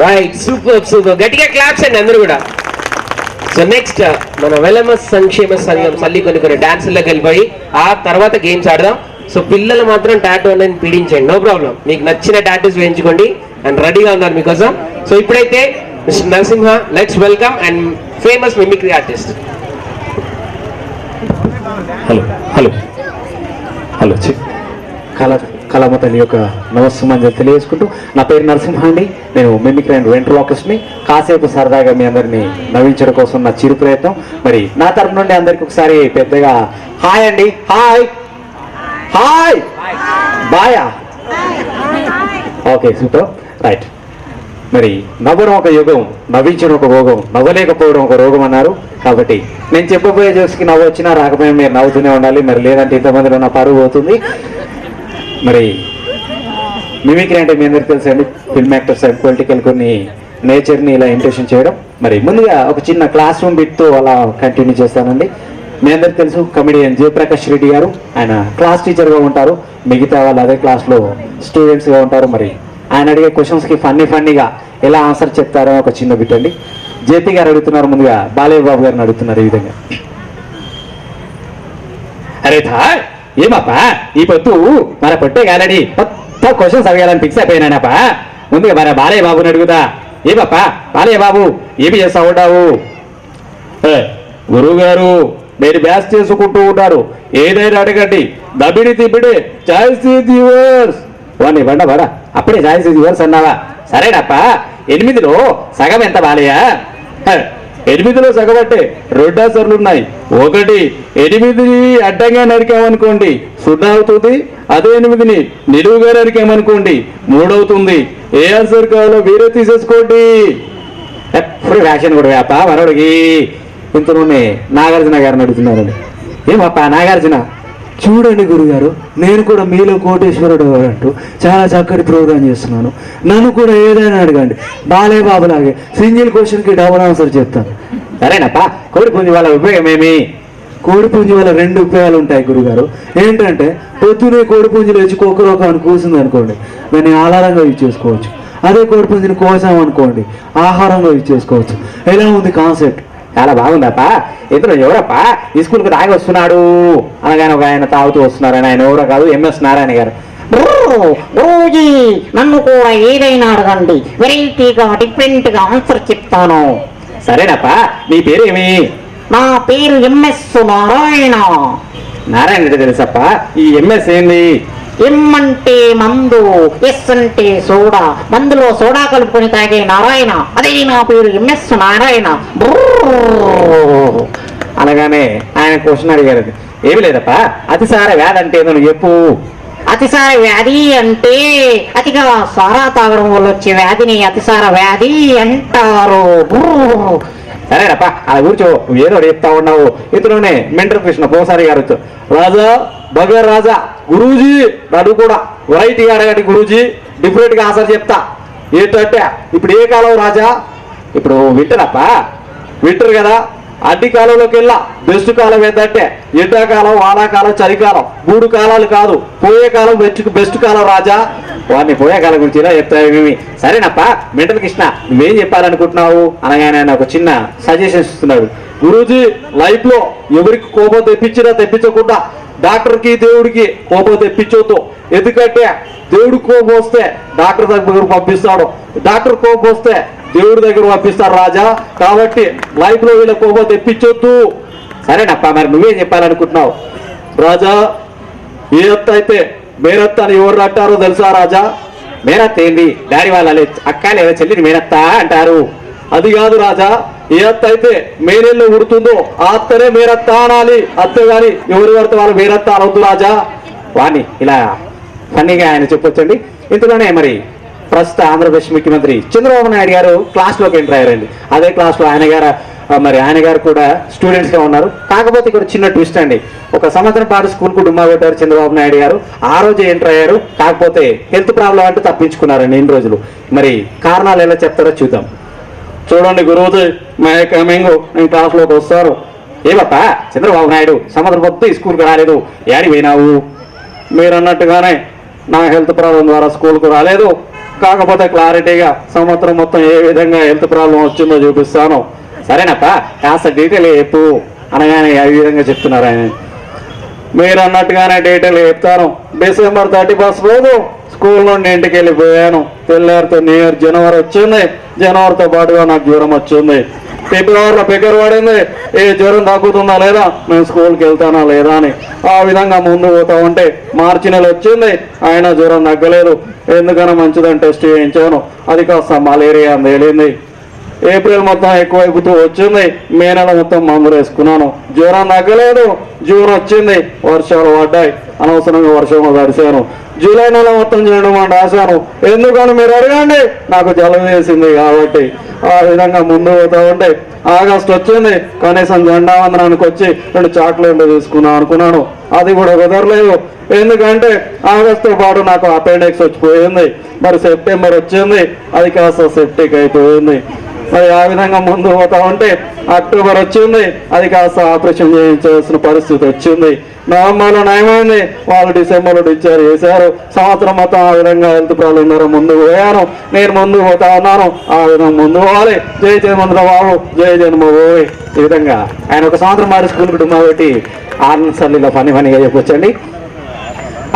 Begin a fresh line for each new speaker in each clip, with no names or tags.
Right, super super, గట్టిగా claps అండి అందరూ కూడా. సో నెక్స్ట్ మన వెలమ సంక్షేమ సంఘం మళ్ళీ కొన్ని డాన్సుల్లోకి వెళ్ళిపోయి ఆ తర్వాత గేమ్స్ ఆడదాం. సో పిల్లలు మాత్రం టాటూ అనేది పీడించండి, నో ప్రాబ్లం, మీకు నచ్చిన టాటూస్ వేయించుకోండి అండ్ రెడీగా ఉన్నారు మీకోసం. సో ఇప్పుడైతే mister Narasimha, let's welcome and famous mimicry artist.
Hello hello hello కళామ తల్లి యొక్క నమస్సుమంజలు తెలియజేసుకుంటూ, నా పేరు నరసింహ అండి. నేను మిమిక్రీ అండ్ వెంట్రలాకిస్ట్ని. కాసేపు సరదాగా మీ అందరినీ నవ్వించడం కోసం నా చిరు ప్రయత్నం. మరి నా తరపు నుండి అందరికి ఒకసారి పెద్దగా హాయ్ అండి. హాయ్ హాయ్ బాయా. Okay, super, right. మరి నవ్వడం ఒక యోగం, నవ్వించడం ఒక రోగం, నవ్వలేకపోవడం ఒక రోగం అన్నారు. కాబట్టి నేను చెప్పబోయే జోక్స్కి నవ్వు వచ్చినా రాకపోయినా మీరు నవ్వుతూనే ఉండాలి, మరి లేదంటే ఇంతమందిలో నా పరువు పోతుంది. మరి మిమిక్రీ అంటే మీ అందరికి తెలుసండి, ఫిల్మ్ యాక్టర్స్ అండ్ పొలిటికల్ కొన్ని నేచర్ని ఇలా ఇంటెన్షన్ చేయడం. మరి ముందుగా ఒక చిన్న క్లాస్ రూమ్ బిట్తో అలా కంటిన్యూ చేస్తానండి. మీ అందరికి తెలుసు కమెడియన్ జయప్రకాష్ రెడ్డి గారు, ఆయన క్లాస్ టీచర్గా ఉంటారు, మిగతా వాళ్ళు అదే క్లాస్లో స్టూడెంట్స్గా ఉంటారు. మరి ఆయన అడిగే క్వశ్చన్స్కి ఫన్నీగా ఎలా ఆన్సర్ చెప్తారో ఒక చిన్న బిట్ అండి. జేపీ గారు అడుగుతున్నారు, ముందుగా బాలయ్య బాబు గారిని అడుగుతున్నారు ఈ విధంగా. అరే థా ఏమప్పా ఈ పొద్దు మన పొట్టే గాలడి కొత్త క్వశ్చన్స్ అడగాలని ఫిక్స్ అయిపోయినానప్పా. ముందుగా మన బాలయ్య బాబుని అడుగుదా. ఏమప్పా బాలయ్య బాబు ఏమి చేస్తా ఉంటావు? గురువు గారు మీరు బ్యాస్ చేసుకుంటూ ఉన్నారు, ఏదైనా అడగండి, దబిడి తిబిడి చాయిస్ ఈజ్ యువర్స్. వాడిని బండ అప్పుడే చాయిస్ ఈజ్ యువర్స్ అన్నావా? సరేనప్పా, 8లో సగం ఎంత బాలయ్య? 8లో సగం అంటే 2 ఆన్సర్లు ఉన్నాయి. 1 8 అడ్డంగా నరికామనుకోండి 0 అవుతుంది, అదే 8ని నిలువుగా నరికామనుకోండి 3 అవుతుంది. ఏ ఆన్సర్ కావాలో మీరే తీసేసుకోండి. ఎప్పుడు వ్యాక్షన్ కూడా వేప మనోడికి. ఇంతలోనే నాగార్జున గారిని అడుగుతున్నారండి. ఏమప్పా నాగార్జున, చూడండి గురుగారు, నేను కూడా మీలో కోటేశ్వరుడు అంటూ చాలా చక్కటి ప్రోగ్రామ్ చేస్తున్నాను, నన్ను కూడా ఏదైనా అడగండి, బాలయ్య బాబు లాగే సింగిల్ క్వశ్చన్కి డబుల్ ఆన్సర్ చెప్తాను. సరేనప్పా, కోడిపుంజి వాళ్ళ ఉపయోగం ఏమి? కోడిపుంజి వల్ల 2 ఉపయోగాలు ఉంటాయి గురుగారు. ఏంటంటే పొద్దునే కోడిపుంజులు వచ్చి కుక్కరోక అని కూసింది అనుకోండి, దాన్ని ఆహారంగా యూజ్ చేసుకోవచ్చు. అదే కోడిపుంజిని కోసామనుకోండి ఆహారంగా యూజ్ చేసుకోవచ్చు. ఎలా ఉంది కాన్సెప్ట్? చాలా బాగుందప్పా. ఇతను ఎవరప్పా ఈ స్కూల్కి తాగి వస్తున్నాడు అనగానే ఒక ఆయన తాగుతూ వస్తున్నారని, ఆయన ఎవరో కాదు, ఎంఎస్ నారాయణ గారు.
రోజీ నన్ను కూడా ఏదైనా అడగండి, వెరైటీగా డిఫరెంట్గా ఆన్సర్ చెప్తాను.
సరేనప్పా, నీ పేరేమి?
నా పేరు ఎంఎస్ నారాయణ.
నారాయణ అంటే తెలుసప్పా, ఈ ఎంఎస్ ఏంది?
ఎం అంటే మందు, ఎస్ అంటే సోడా, మందులో సోడా కలుపుకొని తాగే నారాయణ, అదే నా పేరు ఎంఎస్ నారాయణ.
అనగానే ఆయన క్వశ్చన్ అడిగారు. ఏమి లేదప్పా, అతిసార వ్యాధి అంటే నువ్వు చెప్పు.
అతిసార వ్యాధి అంటే అతిగా సారా తాగడం వల్ల వచ్చే వ్యాధిని అతిసార వ్యాధి అంటారు.
సరేనప్ప అలా కూర్చో, నువ్వు ఏదో చెప్తా ఉన్నావు. ఇతరునే మెంటర్ కృష్ణ పోసారి గారు రాజా బగర్ రాజా గురూజీ నన్ను కూడా వెరైటీగా అడగండి గురూజీ, డిఫరెంట్ గా ఆన్సర్ చెప్తా. ఏంటంటే ఇప్పుడు ఏ కాలం రాజా? ఇప్పుడు వింటరప్ప, వింటర్ కదా. అడ్డి కాలంలోకి వెళ్ళా బెస్ట్ కాలం ఏంటంటే ఎండాకాలం, వానాకాలం, చలికాలం, 3 కాలాలు కాదు. పోయే కాలం బెస్ట్ కాలం రాజా. వాడిని పోయే కాలం గురించి ఇలా చెప్తావేమి? సరేనప్ప మెంటల్ కృష్ణ, నువ్వేం చెప్పాలనుకుంటున్నావు అనగానే ఆయన ఒక చిన్న సజెషన్స్ ఇస్తున్నాడు. గురూజీ లైఫ్ లో ఎవరికి కోపం తెప్పించినా తెప్పించకుండా డాక్టర్కి దేవుడికి కోపం తెప్పించొద్దు. ఎందుకంటే దేవుడికి కోపం వస్తే డాక్టర్ దగ్గర పంపిస్తాడు, డాక్టర్ కోపం వస్తే దేవుడి దగ్గర పంపిస్తారు రాజా. కాబట్టి లైఫ్ లో వీళ్ళ కోపం తెప్పించొద్దు. సరేనప్ప మరి నువ్వేం చెప్పాలనుకుంటున్నావు? రాజా ఏ అత్త అయితే మేనత్త అని ఎవరు అంటారో తెలుసా రాజా? మేనత్త ఏంది? డాడీ వాళ్ళ అక్క లేదా చెల్లిని మేనత్త అంటారు. అది కాదు రాజా, ఏ అత్త అయితే మేనెల్లో ఉడుతుందో ఆ అత్తనే మేనత్త అనాలి. అత్త గాని ఎవరు పడితే వాళ్ళు మేనత్త అనవద్దు రాజా. వాణ్ణి ఇలా ఫన్నీగా ఆయన చెప్పొచ్చండి. ఇంతలోనే మరి ప్రస్తుత ఆంధ్రప్రదేశ్ ముఖ్యమంత్రి చంద్రబాబు నాయుడు గారు క్లాస్లోకి ఎంటర్ అయ్యారండి. అదే క్లాస్లో ఆయన గారు కూడా స్టూడెంట్స్గా ఉన్నారు. కాకపోతే ఇక్కడ చిన్న ట్విస్ట్ అండి. ఒక సంవత్సరం పాటు స్కూల్కు డుమ్మా కొట్టారు చంద్రబాబు నాయుడు గారు. ఆ రోజు ఎంటర్ అయ్యారు. కాకపోతే హెల్త్ ప్రాబ్లం అంటూ తప్పించుకున్నారండి ఇన్ని రోజులు. మరి కారణాలు ఎలా చెప్తారో చూద్దాం. చూడండి గురువుజీ, మై కమింగ్, నేను క్లాస్లోకి వస్తారు. ఏమప్పా చంద్రబాబు నాయుడు సంవత్సరం మొత్తం స్కూల్కి రాలేదు, ఏడి పోయినావు? మీరు అన్నట్టుగానే నా హెల్త్ ప్రాబ్లం ద్వారా స్కూల్కు రాలేదు. కాకపోతే క్లారిటీగా సంవత్సరం మొత్తం ఏ విధంగా హెల్త్ ప్రాబ్లం వచ్చిందో చూపిస్తాను. సరేనప్ప కాస్త డీటెయిల్ చెప్పు అనగానే ఏ విధంగా చెప్తున్నారు ఆయన. మీరు అన్నట్టుగానే డీటెయిల్ చెప్తాను. డిసెంబర్ 31 రోజు స్కూల్ నుండి ఇంటికి వెళ్ళిపోయాను. తెల్లారితో జనవరి వచ్చింది. జనవరితో పాటుగా నాకు జ్వరం వచ్చింది. ఫిబ్రవరిలో ఫిగర్ పడింది. ఏ జ్వరం తగ్గుతుందా లేదా, నేను స్కూల్కి వెళ్తానా లేదా అని. ఆ విధంగా ముందు పోతా ఉంటే మార్చి నెల వచ్చింది, అయినా జ్వరం తగ్గలేదు. ఎందుకన్నా మంచిదని టెస్ట్ చేయించాను, అది కాస్త మలేరియా అని తేలింది. ఏప్రిల్ మొత్తం ఎక్కువైపుతూ వచ్చింది. మే నెల మొత్తం మందులు వేసుకున్నాను, జ్వరం తగ్గలేదు. జూన్ వచ్చింది, వర్షాలు పడ్డాయి, అనవసరంగా వర్షంలో తడిశాను. జూలై నెల మొత్తం చేయడం అని రాశాను. ఎందుకని మీరు అడగండి, నాకు జలం వేసింది కాబట్టి. ఆ విధంగా ముందు పోతా ఉంటే ఆగస్టు వచ్చింది. కనీసం జెండా వందనానికి వచ్చి 2 చాక్లెట్లు తీసుకున్నాను అనుకున్నాను, అది కూడా కుదరలేదు. ఎందుకంటే ఆగస్టుతో పాటు నాకు అపెండిక్స్ వచ్చిపోయింది. మరి సెప్టెంబర్ వచ్చింది, అది కాస్త సెప్టిక్ అయిపోయింది. మరి ఆ విధంగా ముందు పోతా ఉంటే అక్టోబర్ వచ్చింది, అది కాస్త ఆపరేషన్ చేయించాల్సిన పరిస్థితి వచ్చింది. నవంబర్లో నయమైంది, వాళ్ళు డిసెంబర్లో డిశ్చార్జ్ చేశారు. సంవత్సరం మొత్తం ఆ విధంగా హెల్త్ ప్రాబ్లం ద్వారా ముందు పోయాను. నేను ముందు పోతా ఉన్నాను, ఆ విధంగా ముందు పోవాలి. జై జయమంద్ర బాబు, జై జన్మభూమి. ఈ విధంగా ఆయన ఒక సంవత్సరం మారి స్కూల్ కుటుంబం పెట్టి ఆనంద్ ఇలా ఫనీగా చెప్పొచ్చండి.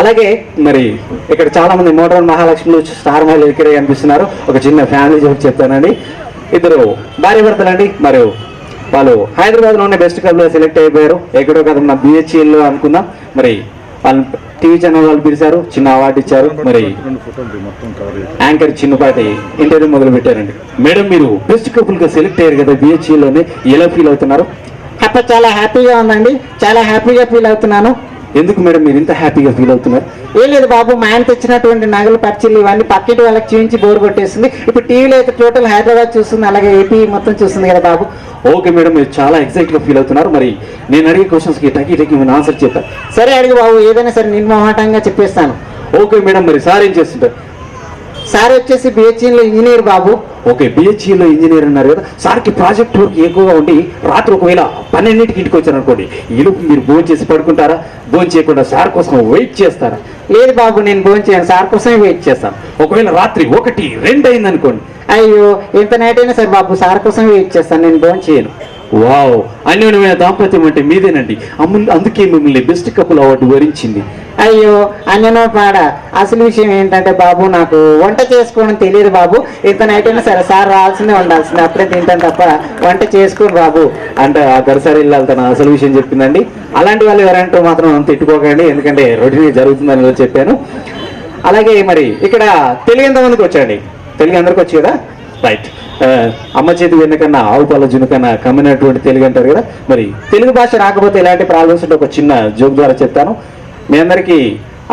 అలాగే మరి ఇక్కడ చాలా మంది మోటార్ మహాలక్ష్మిలు స్టార్ మహిళలు ఇక్కడే కనిపిస్తున్నారు. ఒక చిన్న ఫ్యామిలీ జోక్ చెప్తానండి. 2 భార్య భర్తలండి. మరి వాళ్ళు హైదరాబాద్లో ఉన్న బెస్ట్ క్లబ్లో సెలెక్ట్ అయిపోయారు. ఎక్కడో కదా మన బిహెచ్ఎల్లో అనుకుందాం. మరి వాళ్ళు టీవీ ఛానల్ వాళ్ళు పిలిచారు, చిన్న అవార్డు ఇచ్చారు. మరి యాంకర్ చిన్నపాటి ఇంటర్వ్యూ మొదలు పెట్టారండి. మేడం, మీరు బెస్ట్ కపుల్గా సెలెక్ట్ అయ్యారు కదా బిహెచ్ఎల్లోనే, ఎలా ఫీల్ అవుతున్నారు?
అప్పుడు చాలా హ్యాపీగా ఉందండి, చాలా హ్యాపీగా ఫీల్ అవుతున్నాను.
ఎందుకు మేడం మీరు ఇంత హ్యాపీగా ఫీల్ అవుతున్నారు?
ఏం లేదు బాబు, మా ఆయన తెచ్చినటువంటి నగలు పర్చీలు ఇవన్నీ పక్కింటి వాళ్ళకి చూపించి బోర్ కొట్టేస్తుంది. ఇప్పుడు టీవీలో అయితే టోటల్ హైదరాబాద్ చూస్తుంది, అలాగే ఏపీ మొత్తం చూస్తుంది కదా బాబు.
ఓకే మేడం, మీరు చాలా ఎక్సైట్గా ఫీల్ అవుతున్నారు. మరి నేను అడిగే క్వశ్చన్స్కి టకి మీరు ఆన్సర్ చెప్తాను.
సరే అడిగి బాబు, ఏదైనా సరే నిర్మోహటంగా చెప్పేస్తాను.
ఓకే మేడం, మరి సార్ ఏం చేస్తుంటారు?
సార్ వచ్చేసి బిహెచ్ఈలో ఇంజనీర్ బాబు.
ఓకే, బిహెచ్ఈలో ఇంజనీర్ అన్నారు కదా. సార్కి ప్రాజెక్ట్ వర్క్ ఎక్కువగా ఉండి రాత్రి ఒకవేళ 12ంటికి ఇంటికి వచ్చారు అనుకోండి, ఈలోపు మీరు భోజనం చేసి పడుకుంటారా? భోజనం చేయకుండా సార్ కోసం వెయిట్ చేస్తారా?
లేదు బాబు, నేను భోజనం చేయను, సార్ కోసమే వెయిట్ చేస్తాను.
ఒకవేళ రాత్రి 1, 2 అయింది అనుకోండి,
అయ్యో ఎంత నైట్ అయినా సరే బాబు సార్ కోసం వెయిట్ చేస్తాను, నేను భోజనం చేయను.
వావ్, అన్యోన్యమైన దాంపత్యం అంటే మీదేనండి. అందుకే మిమ్మల్ని బెస్ట్ కపుల్ అవార్డు వరించింది.
అయ్యో అన్యనో పాడ. అసలు విషయం ఏంటంటే బాబు, నాకు వంట చేసుకోవడం తెలియదు బాబు. ఎంత నైట్ అయినా సరే సార్ రావాల్సిందే, ఉండాల్సిందే, అప్పుడే తింటాను తప్ప వంట చేసుకోను బాబు.
అంటే ఆ గడసారి వెళ్ళాలి తన అసలు విషయం చెప్పిందండి. అలాంటి వాళ్ళు ఎవరంటూ మాత్రం తిట్టుకోకండి, ఎందుకంటే రొటీన్ జరుగుతుందని చెప్పాను. అలాగే మరి ఇక్కడ తెలుగు ఎంతమందికి వచ్చాండి? తెలుగు అందరికి వచ్చి కదా, రైట్. అమ్మ చేతి వెన్న కన్నా ఆవు పాల జున్ను కన్నా కమ్మినటువంటి తెలుగు అంటారు కదా. మరి తెలుగు భాష రాకపోతే ఎలాంటి ప్రాబ్లమ్స్ ఉంటే ఒక చిన్న జోక్ ద్వారా చెప్తాను. మీ అందరికీ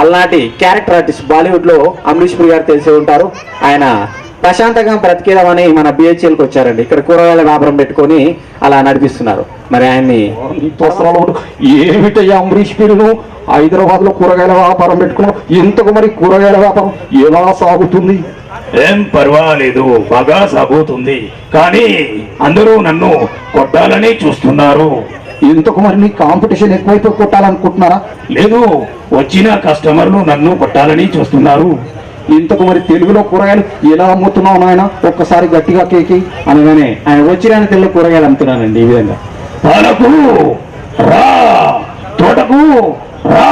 అలాంటి క్యారెక్టర్ ఆర్టిస్ట్ బాలీవుడ్ లో అమరీష్ పురి గారు తెలిసి ఉంటారు. ఆయన ప్రశాంతంగా బ్రతికేదామని మన బిహెచ్ఎల్కి వచ్చారండి. ఇక్కడ కూరగాయల వ్యాపారం పెట్టుకొని అలా నడిపిస్తున్నారు. మరి ఆయన్ని
ఏమిటయ్యా అమరీష్ పిల్లను హైదరాబాద్ లో కూరగాయల వ్యాపారం పెట్టుకున్నావు, ఇంతకు మరి కూరగాయల వ్యాపారం ఎలా సాగుతుంది?
ఏం పర్వాలేదు, బాగా సాగుతుంది. కానీ అందరూ నన్ను కొట్టాలని చూస్తున్నారు.
ఇంతకు మరి నీ కాంపిటీషన్ ఎక్కువైపోయి కొట్టాలనుకుంటున్నారా?
లేదు, వచ్చిన కస్టమర్లు నన్ను కొట్టాలని చూస్తున్నారు.
ఇంతకు మరి తెలుగులో కూరగాయలు ఎలా అమ్ముతున్నావు నాయన, ఒక్కసారి గట్టిగా కేకి
అనగానే ఆయన వచ్చిన తెల్ల కూరగాయలు అమ్ముతున్నానండి. ఈ విధంగా
పాలకు రా, తోటకు రా,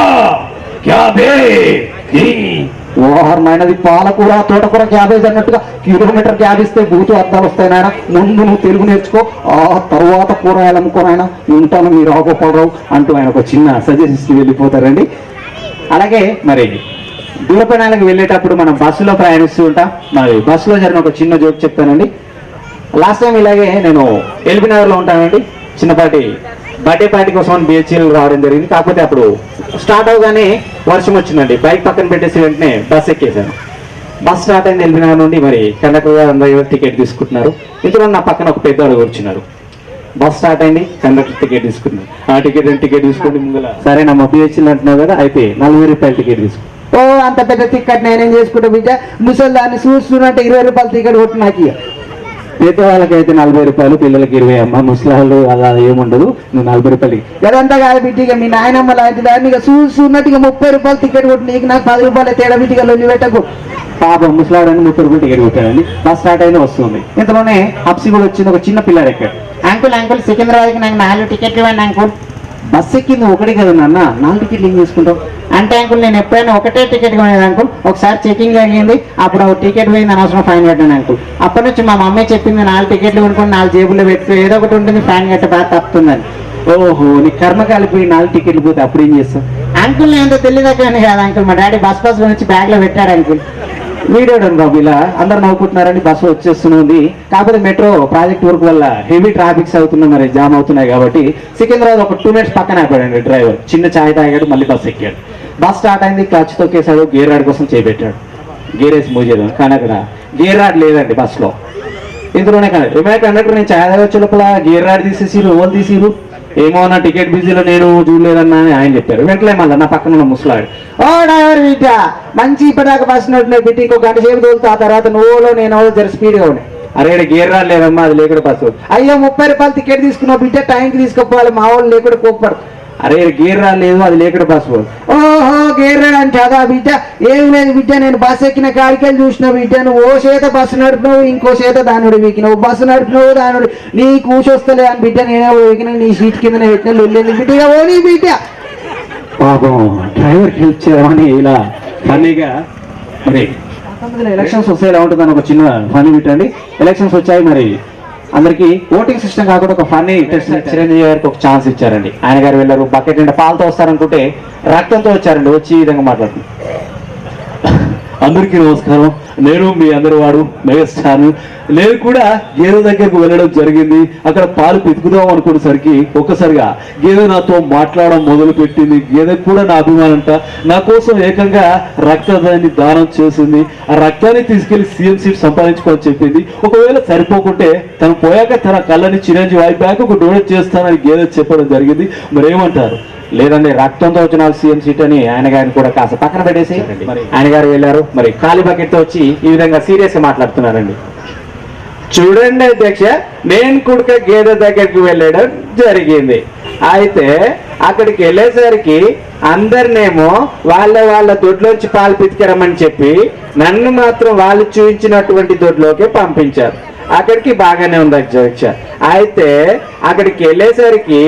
నాయనది పాలకూర తోటకూర క్యాబేజ్ అన్నట్టుగా కిలోమీటర్ క్యాబ్ ఇస్తే బూతు అర్థాలు వస్తాయి నాయన. ముందు నువ్వు తెలుగు నేర్చుకో, ఆ తర్వాత కూరగాయలు అమ్ముకో నాయన, ఉంటాను మీరు రాఘోపాలరావు అంటూ ఆయన ఒక చిన్న సజెషన్స్కి వెళ్ళిపోతారండి. అలాగే మరి దూర ప్రయాణాలకు వెళ్ళేటప్పుడు మనం బస్సులో ప్రయాణిస్తూ ఉంటాం. మరి బస్సులో జరిగిన ఒక చిన్న జోక్ చెప్తానండి. లాస్ట్ టైం ఇలాగే నేను ఎల్బీ నగర్లో ఉంటానండి. చిన్నపాటి బర్త్డే పార్టీ కోసం బిహెచ్ఎల్ రావడం జరిగింది. కాకపోతే అప్పుడు స్టార్ట్ అవగానే వర్షం వచ్చిందండి. బైక్ పక్కన పెట్టేసి వెంటనే బస్ ఎక్కేసాను. బస్ స్టార్ట్ అయింది ఎల్బీ నగర్ నుండి. మరి కండక్టర్ గారు అందరూ టికెట్ తీసుకుంటున్నారు. ఇంతలో నా పక్కన ఒక పెద్దవాడు కూర్చున్నారు. బస్ స్టార్ట్ అయింది, కండక్టర్ టికెట్ తీసుకున్నారు. ఆ టికెట్ తీసుకుంటే ముందుల సరే నమ్మ బిహెచ్ఎల్ అంటున్నావు కదా, అయితే 40 రూపాయల టికెట్ తీసుకున్నాను.
ఓ అంత పెద్ద టికెట్ నేనేం చేసుకుంటా బిడ్డ, ముసల్దాన్ని చూస్తున్నట్టు 20 రూపాయలు టికెట్ కొట్టు నాకు.
పెద్దవాళ్ళకైతే 40 రూపాయలు, పిల్లలకి 20 అమ్మ. ముసలాళ్ళు అలా ఏముండదు, నువ్వు 40 రూపాయలకి.
అదంతా కాదు బిడ్డ, ఇక మీ నాయనమ్మ లాంటి దాన్ని ఇక చూస్తున్నట్టు ఇక 30 రూపాయలు టికెట్ కొట్టు, నీకు నాకు 10 రూపాయలు తేడా బిడ్డగా లొల్లి పెట్టకు.
పాపం ముసలాడని 30 రూపాయలు టికెట్ పెట్టాడండి. బస్ స్టార్ట్ అయినా వస్తుంది. ఇంతలోనే హప్సీ కూడా వచ్చింది. ఒక చిన్న పిల్లాడు ఎక్కాడు.
అంకుల్ సికింద్రాబాద్కి నాకు 4 టికెట్లు ఇవ్వండి అంకుల్.
బస్ ఎక్కింది ఒకటి కదా నాన్న, 4 టికెట్లు ఏం చేసుకుంటావు
అంటే అంకుల్ నేను ఎప్పుడైనా ఒకటే టికెట్ కొనేది అంకుల్. ఒకసారి చెకింగ్ జరిగింది, అప్పుడు ఒక టికెట్ పోయింది, అనవసరం ఫైన్ కట్టాను అంకుల్. అప్పటి నుంచి మా మమ్మీ చెప్పింది 4 టికెట్లు కొనుక్కొని 4 జేబుల్లో పెట్టుకో, ఏదో ఒకటి ఉంటుంది, ఫైన్ కట్ట బాగా తప్పుతుందని.
ఓహో, నీ కర్మ కాలిపోయి 4 టికెట్లు పోతే అప్పుడు ఏం చేస్తావు?
అంకుల్ నేను ఎంతో తెలియదక్కని కాదు అంకుల్, మా డాడీ బస్ నుంచి బ్యాగ్లో పెట్టాడు అంకుల్.
వీడియోడను బాబు, ఇలా అందరు నవ్వుకుంటున్నారండి. బస్సు వచ్చేస్తుంది. కాకపోతే మెట్రో ప్రాజెక్ట్ వర్క్ వల్ల హెవీ ట్రాఫిక్స్ అవుతున్నాయి, మరి జామ్ అవుతున్నాయి కాబట్టి సికింద్రాబాద్ ఒక 2 మినిట్స్ పక్కన అయిపోయాడు డ్రైవర్. చిన్న ఛాయ్ తాగాడు, మళ్ళీ బస్సు ఎక్కాడు. బస్ స్టార్ట్ అయింది, క్లచ్ తొక్కేశాడు, గేర్ రాడ్ కోసం చేపెట్టాడు. గేర్ వేసి మూవ్ చేద్దాం, కానీ అక్కడ గేర్ రాడ్ లేదండి బస్సులో. ఇందులోనే కండక్టర్ నేను ఛాయ్ తాగొచ్చే లోపల గేర్ రాడ్ తీసేసిరు. ఎవరు తీసిరు? ఏమో నా టికెట్ బిజీలో నేను చూడలేదన్నా అని ఆయన చెప్పారు. వెంటనే మళ్ళీ నా పక్కన ఉన్న ముసలాడు,
ఓ డ్రైవర్ బిడ్డ మంచి ఇప్పటిదాకా బస్ నడుతున్నాయి బిడ్డ, ఇంకో గంట సేపు తోలుతా, ఆ తర్వాత నువ్వులో నేను జర స్పీడ్గా ఉన్నాయి.
అరే గేర్ రాడ్ లేదమ్మా, అది లేకుండా బస్సు.
అయ్యో 30 రూపాయలు టికెట్ తీసుకున్నావు బిడ్డ, టైంకి తీసుకోపోవాలి, మా వాళ్ళు లేకుండా కోప్పడు.
అరే గేర్ రాడ్ లేదు, అది లేకుండా బస్సు.
ఓహో గేర్ రాడ్ అంటే అదా బిడ్డ? ఏం లేదు బిడ్డ, నేను బస్సు ఎక్కిన కాడికెళ్ళి చూసిన బిడ్డ, నువ్వు ఓ చేత బస్సు నడిపినావు, ఇంకో చేత దానుడు వీకినావు, బస్సు నడిపినావు దానుడు, నీ కూర్చొస్తలే అని బిడ్డ, నేనే వీకిన నీ సీట్ కింద పెట్టిన లొల్లేదు బిడ్డ, ఇక ఓ నీ బిడ్డ.
పాపం డ్రైవర్కి హెల్ప్ చేయమని ఇలా ఫన్నీగా. మరి ఎలక్షన్స్ వస్తే ఎలా ఉంటుందని ఒక చిన్న ఫన్నీ పెట్టండి. ఎలక్షన్స్ వచ్చాయి, మరి అందరికి ఓటింగ్ సిస్టమ్ కాకుండా ఒక ఫన్నీ టెస్ట్. చిరంజీవి గారికి ఒక ఛాన్స్ ఇచ్చారండి. ఆయన గారు వెళ్ళారు, బకెట్ నిండా పాలతో వస్తారనుకుంటే రక్తంతో వచ్చారండి. వచ్చి ఈ విధంగా మాట్లాడుతుంది. అందరికీ నమస్కారం, నేను మీ అందరి వాడు మెగాస్టార్. నేను కూడా గేదె దగ్గరకు వెళ్ళడం జరిగింది. అక్కడ పాలు పితుకుదాం అనుకునేసరికి ఒక్కసారిగా గేదె నాతో మాట్లాడడం మొదలు పెట్టింది. గేదెకు కూడా నా అభిమానంట. నా కోసం ఏకంగా రక్తాన్ని దానం చేసింది. ఆ రక్తాన్ని తీసుకెళ్లి సీఎం సీట్ సంపాదించుకోని చెప్పింది. ఒకవేళ సరిపోకుంటే తను పోయాక తన కళ్ళని చిరంజీవి అయిపోయాక ఒక డొనేట్ చేస్తానని గేదె చెప్పడం జరిగింది. మరేమంటారు? లేదండి, రక్తంతో వచ్చిన సీఎం సీట్ అని ఆయన గారిని కూడా కాస్త పక్కన పెట్టేసి ఆయన గారు వెళ్ళారు. మరి ఖాళీ బకెట్ తో వచ్చి ఈ విధంగా సీరియస్ గా మాట్లాడుతున్నారండి. చూడండి అధ్యక్ష, నేను కూడా గేదె దగ్గరికి వెళ్ళడం జరిగింది. అయితే అక్కడికి వెళ్ళేసరికి అందరినేమో వాళ్ళ దొడ్లోంచి పాలు పితికరమని చెప్పి నన్ను మాత్రం వాళ్ళు చూపించినటువంటి దొడ్లోకి పంపించారు. అక్కడికి బాగానే ఉంది అధ్యక్ష. అయితే అక్కడికి వెళ్ళేసరికి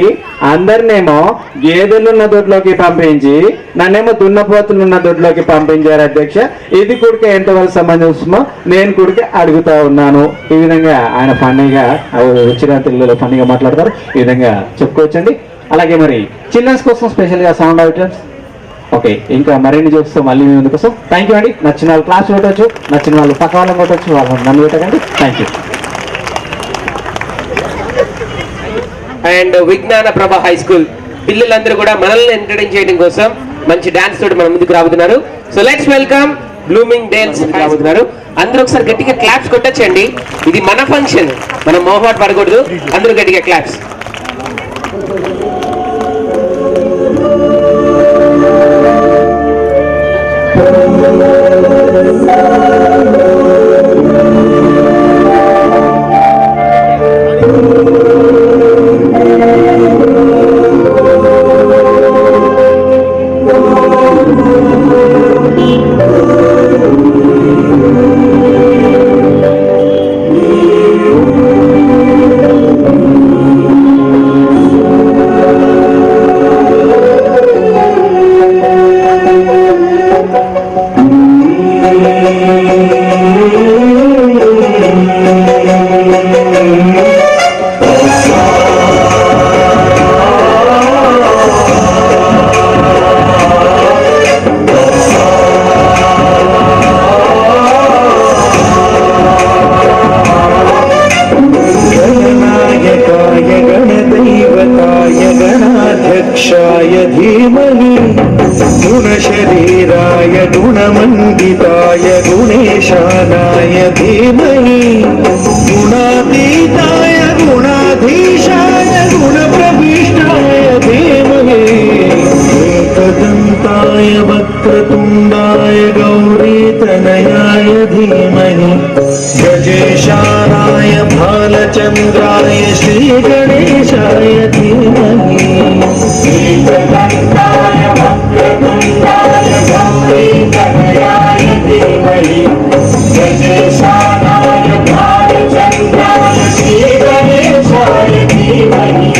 అందరినేమో గేదెలున్న దొడ్లోకి పంపించి నన్నేమో దున్నపోతులున్న దొడ్లోకి పంపించారు అధ్యక్ష. ఇది కూడా ఎంతవరకు సమంజసమో నేను కూడా అడుగుతా ఉన్నాను. ఈ విధంగా ఆయన ఫన్నీగా వచ్చిన తెలుగులో ఫన్నీగా మాట్లాడతారు. ఈ విధంగా చెప్పుకోవచ్చండి. అలాగే మరి చిల్డ్రన్స్ కోసం స్పెషల్గా సౌండ్ ఐటమ్స్. ఓకే, ఇంకా మరిన్ని జోక్స్తో మళ్ళీ మీ ముందు కోసం. థ్యాంక్ యూ అండి. నచ్చిన వాళ్ళు క్లాస్ కొట్టవచ్చు, నచ్చిన వాళ్ళు పక్క వాళ్ళని కొట్టవచ్చు, వాళ్ళని నన్ను పెట్టకండి. Thank you.
అండ్ విజ్ఞాన ప్రభ హై స్కూల్ పిల్లలందరూ కూడా మనల్ని ఎంటర్టైన్ చేయడం కోసం మంచి డాన్స్ తోటి మన ముందుకు రాబోతున్నారు. So let's welcome blooming Dale's రాబోతున్నారు. అందరూ ఒకసారి గట్టిగా క్లాప్స్ కొట్టొచ్చండి. ఇది మన ఫంక్షన్, మనం మోహాట్ పడకూడదు. అందరూ గట్టిగా క్లాప్స్.
गणाध्यक्षाय धीमहि गुणशरीराय गुणमण्डिताय गुणेशानाय धीमहि गुणातीताय गुणाधीशाय गुणप्रविष्टाय धीमहि एकदन्ताय वक्रतुण्डाय गौरीतनयाय धीमहि गजेशानाय भालचन्द्राय श्रीगणेशाय धीमहि एकदन्ताय वक्रतुण्डाय गौरीतनयाय धीमहि गजेशानाय भालचन्द्राय श्रीगणेशाय धीमहि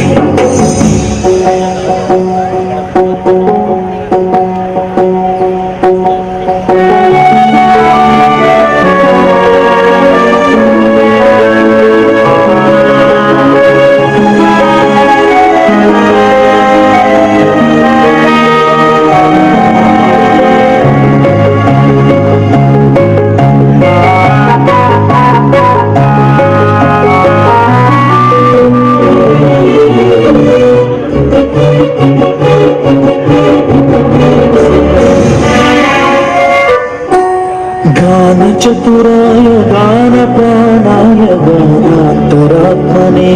चतुराय गानप्राणाय गानान्तरात्मने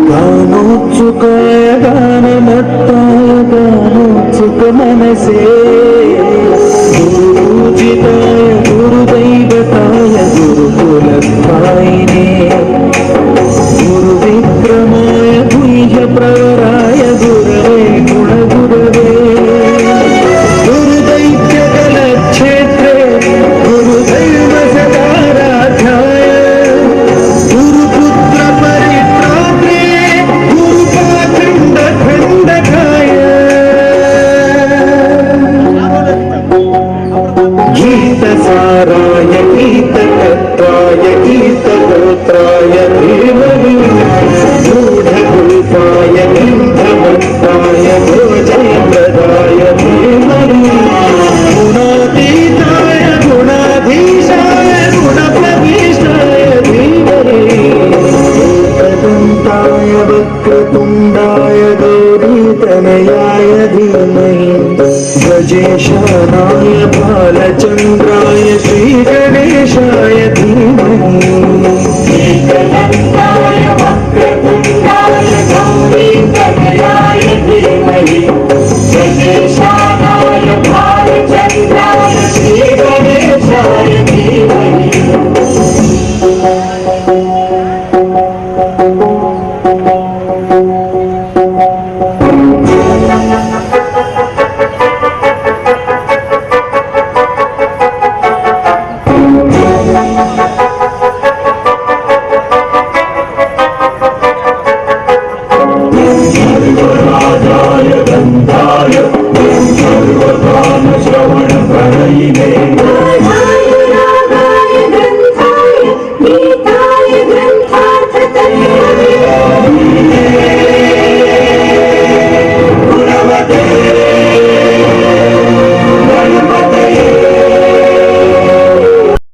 गानोत्सुकाय गानमत्ताय गानोत्सुकमनसे गुरुपूजिताय गुरुदैवताय गुरुकुलस्थायिने गुरुविक्रमाय गुह्यप्रवराय गुरवे गुणगुरवे गुरुदैत्यकलक्षेत्रे गुरुदैव सदाराध्याय गुरुपुत्र परित्रात्रे गुरुपाखण्डखण्डकाय गीतसाराय गीतकर्ताय गीतगोत्राय धीमहि गूढगुल्फाय गन्धमत्ताय भोजप्रदाय धीमहि गुणातीताय गुणाधीशाय गुणप्रविष्टाय धीमहि एकदन्ताय वक्रतुण्डाय गौरीतनयाय धीमहि गजेशानाय बालचन्द्राय श्रीगणेशाय धीमहि एकदन्ताय वक्रतुण्डाय गौरीतनयाय धीमहि गजेशानाय बालचन्द्राय श्रीगणेशाय धीमहि सर्वदान श्रवण प्रणयिने